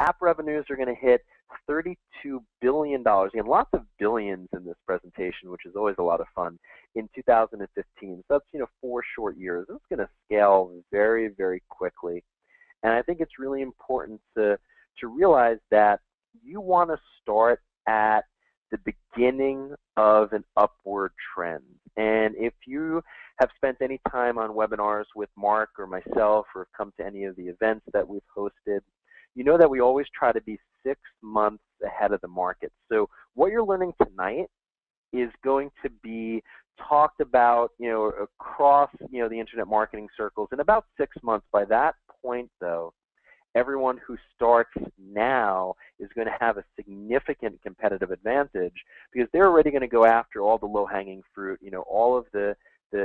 app revenues are going to hit $32 billion. Again, lots of billions in this presentation, which is always a lot of fun, in 2015. So that's 4 short years. It's going to scale very, very quickly. And I think it's really important to realize that you want to start at the beginning of an upward trend. And if you have spent any time on webinars with Mark or myself, or come to any of the events that we've hosted, you know that we always try to be 6 months ahead of the market. So what you're learning tonight is going to be talked about, across, the internet marketing circles in about 6 months. By that point, though, everyone who starts now is going to have a significant competitive advantage, because they're already going to go after all the low-hanging fruit, all of the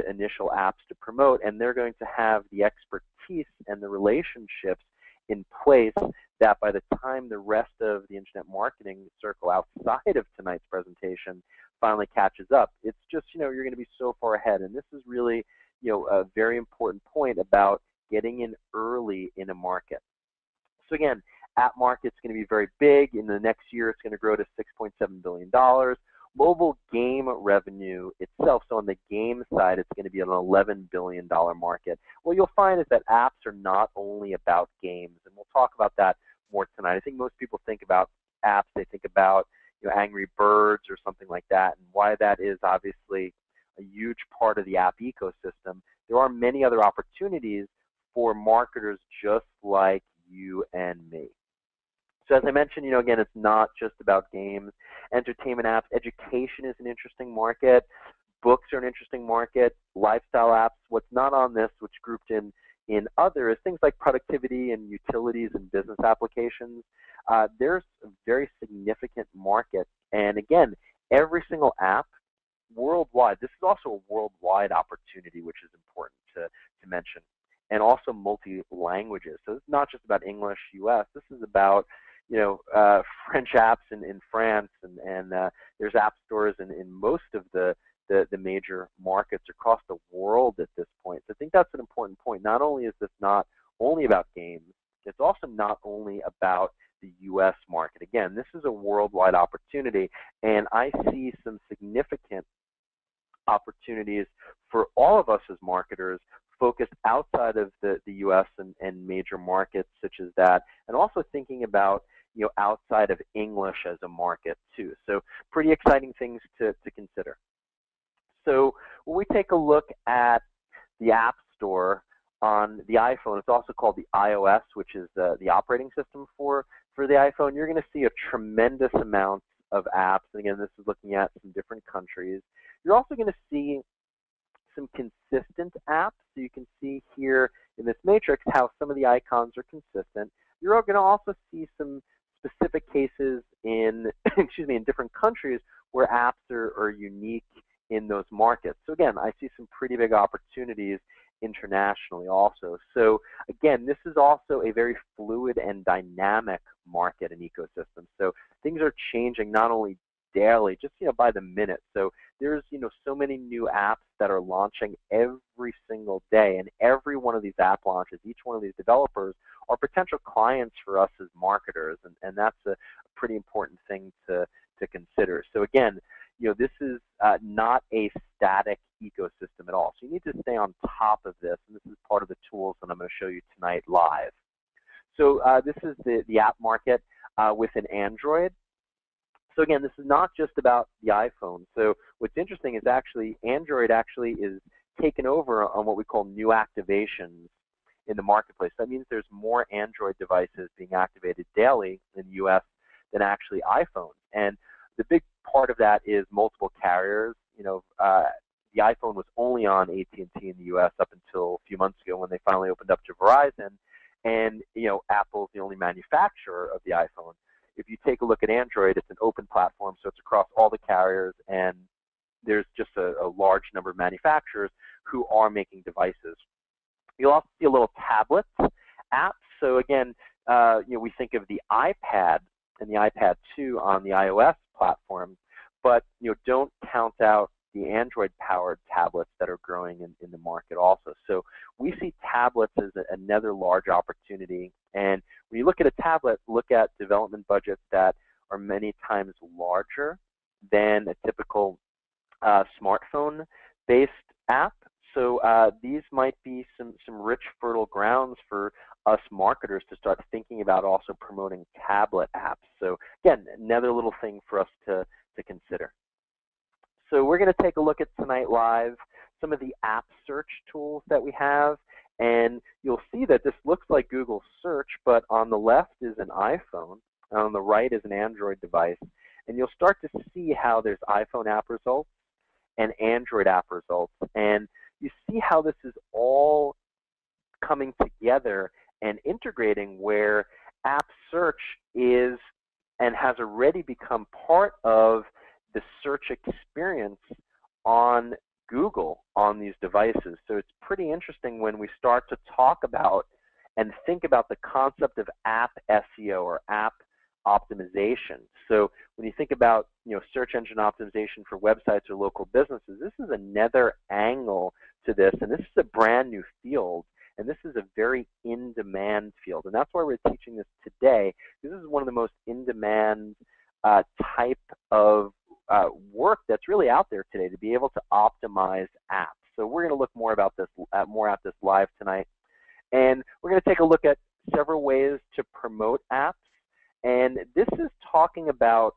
initial apps to promote, and they're going to have the expertise and the relationships in place that by the time the rest of the internet marketing circle outside of tonight's presentation finally catches up, it's just, you're going to be so far ahead. And this is really, a very important point about getting in early in a market. So again, app market's going to be very big. In the next year, it's going to grow to $6.7 billion. Mobile game revenue itself, so on the game side, it's going to be an $11 billion market. What you'll find is that apps are not only about games, and we'll talk about that more tonight. I think most people think about apps, they think about Angry Birds or something like that, and why that is obviously a huge part of the app ecosystem. There are many other opportunities for marketers just like you and me. So as I mentioned, again, it's not just about games. Entertainment apps, education is an interesting market. Books are an interesting market. Lifestyle apps. What's not on this, which grouped in other, is things like productivity and utilities and business applications. There's a very significant market. And again, every single app worldwide, this is also a worldwide opportunity, which is important to mention. And also multi-languages. So it's not just about English, US. This is about French apps in France, and there's app stores in most of the major markets across the world at this point. So I think that's an important point. Not only is this not only about games, it's also not only about the US market. Again, this is a worldwide opportunity, and I see some significant opportunities for all of us as marketers focused outside of the US and major markets such as that, and also thinking about outside of English as a market too. So pretty exciting things to consider. So when we take a look at the App Store on the iPhone, it's also called the iOS, which is the operating system for the iPhone. You're going to see a tremendous amount of apps. And again, this is looking at some different countries. You're also going to see some consistent apps. So you can see here in this matrix how some of the icons are consistent. You're going to also see some specific cases in in different countries where apps are unique in those markets. So again, I see some pretty big opportunities internationally also. So again, this is also a very fluid and dynamic market and ecosystem. So things are changing not only daily, just by the minute. So there's so many new apps that are launching every single day, and every one of these app launches, each one of these developers are potential clients for us as marketers, and that's a pretty important thing to consider. So again, this is not a static ecosystem at all. So you need to stay on top of this, and this is part of the tools that I'm going to show you tonight live. So this is the app market within Android. So again, this is not just about the iPhone. So what's interesting is actually Android actually is taken over on what we call new activations in the marketplace. That means there's more Android devices being activated daily in the US than actually iPhones. And the big part of that is multiple carriers. The iPhone was only on AT&T in the US up until a few months ago when they finally opened up to Verizon. And Apple's the only manufacturer of the iPhone. If you take a look at Android, it's an open platform, so it's across all the carriers, and there's just a large number of manufacturers who are making devices. You'll also see a little tablet app. So again, we think of the iPad and the iPad 2 on the iOS platform, but don't count out the Android-powered tablets that are growing in the market also. So we see tablets as another large opportunity. And when you look at a tablet, look at development budgets that are many times larger than a typical smartphone-based app. So these might be some rich, fertile grounds for us marketers to start thinking about also promoting tablet apps. So again, another little thing for us to consider. So we're going to take a look at tonight live some of the app search tools that we have. And you'll see that this looks like Google search, but on the left is an iPhone, and on the right is an Android device. And you'll start to see how there's iPhone app results and Android app results. And you see how this is all coming together and integrating, where app search is and has already become part of the search experience on Google on these devices. So it's pretty interesting when we start to talk about and think about the concept of app SEO or app optimization. So when you think about search engine optimization for websites or local businesses, this is another angle to this, and this is a brand new field, and this is a very in-demand field, and that's why we're teaching this today. This is one of the most in-demand type of work that's really out there today, to be able to optimize apps. So we're going to look more about this, more at this live tonight, and we're going to take a look at several ways to promote apps. And this is talking about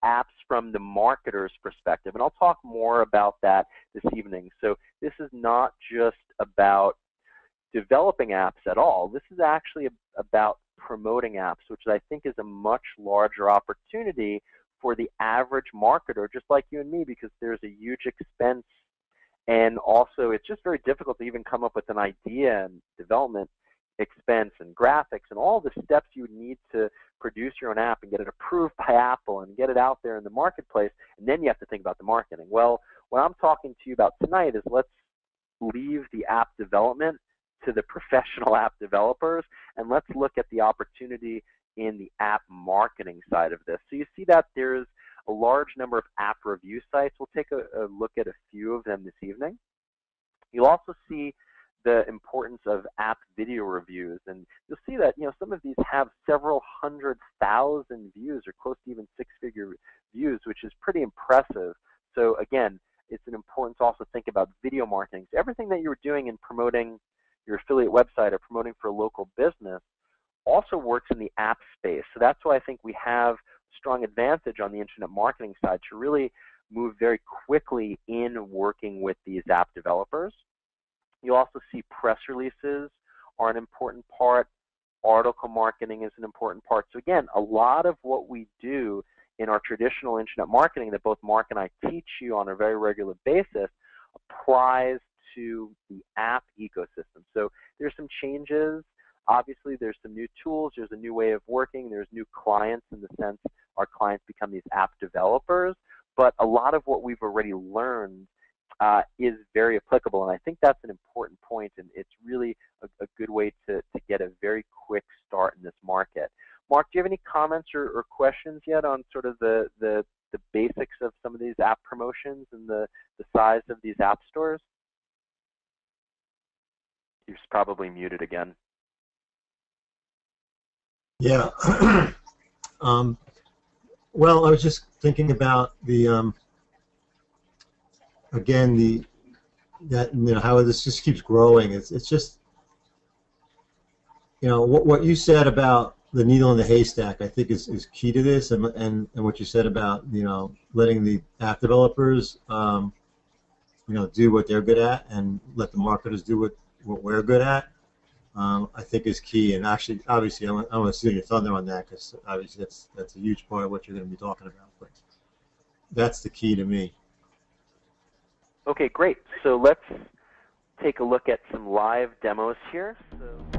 apps from the marketer's perspective, and I'll talk more about that this evening. So this is not just about developing apps at all. This is actually about promoting apps, which I think is a much larger opportunity for the average marketer, just like you and me, because there's a huge expense, and also it's just very difficult to even come up with an idea and development expense and graphics and all the steps you would need to produce your own app and get it approved by Apple and get it out there in the marketplace, and then you have to think about the marketing. Well, what I'm talking to you about tonight is let's leave the app development to the professional app developers, and let's look at the opportunity in the app marketing side of this. So you see that there's a large number of app review sites. We'll take a look at a few of them this evening. You'll also see the importance of app video reviews, and you'll see that some of these have several 100,000 views or close to even six-figure views, which is pretty impressive. So again, it's an importance to also think about video marketing. So everything that you're doing in promoting your affiliate website or promoting for a local business also works in the app space. So that's why I think we have strong advantage on the internet marketing side to really move very quickly in working with these app developers. You also see press releases are an important part. Article marketing is an important part. So again, a lot of what we do in our traditional internet marketing that both Mark and I teach you on a very regular basis applies to the app ecosystem. So there's some changes. Obviously, there's some new tools. There's a new way of working. There's new clients in the sense our clients become these app developers. But a lot of what we've already learned is very applicable, and I think that's an important point, and it's really a good way to get a very quick start in this market. Mark, do you have any comments or questions yet on sort of the basics of some of these app promotions and the size of these app stores? You're probably muted again. Yeah. Well, I was just thinking about the again how this just keeps growing. It's just what you said about the needle in the haystack, I think is key to this, and what you said about letting the app developers do what they're good at and let the marketers do what we're good at. I think is key, and actually, obviously, I want to see your thunder on that, because obviously that's a huge part of what you're going to be talking about. But that's the key to me. Okay, great. So let's take a look at some live demos here. So